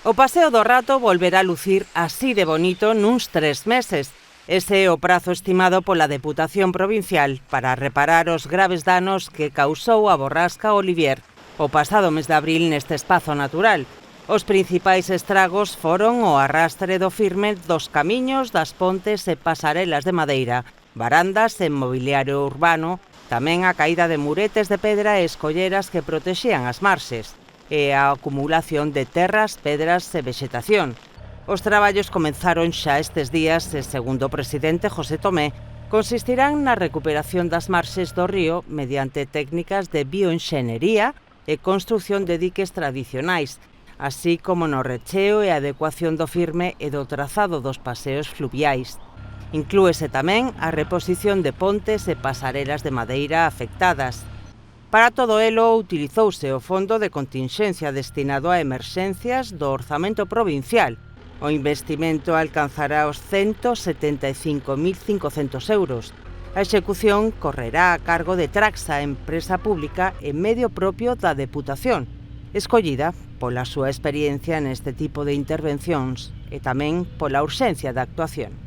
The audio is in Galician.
O Paseo do Rato volverá a lucir así de bonito nuns 3 meses. Ese é o prazo estimado pola Deputación Provincial para reparar os graves danos que causou a borrasca Olivier o pasado mes de abril neste espazo natural. Os principais estragos foron o arrastre do firme dos camiños, das pontes e pasarelas de madeira, varandas e mobiliario urbano, tamén a caída de muretes de pedra e escolleras que protexían as marxes, e a acumulación de terras, pedras e vexetación. Os traballos comenzaron xa estes días e, segundo o presidente José Tomé, consistirán na recuperación das marxes do río mediante técnicas de bioenxenería e construción de diques tradicionais, así como no recheo e adecuación do firme e do trazado dos paseos fluviais. Inclúese tamén a reposición de pontes e pasarelas de madeira afectadas. Para todo elo, utilizouse o Fondo de Continxencia destinado a emerxencias do Orzamento Provincial. O investimento alcanzará os 175.500 euros. A execución correrá a cargo de Traxa, empresa pública e medio propio da Deputación, escollida pola súa experiencia neste tipo de intervencións e tamén pola urxencia da actuación.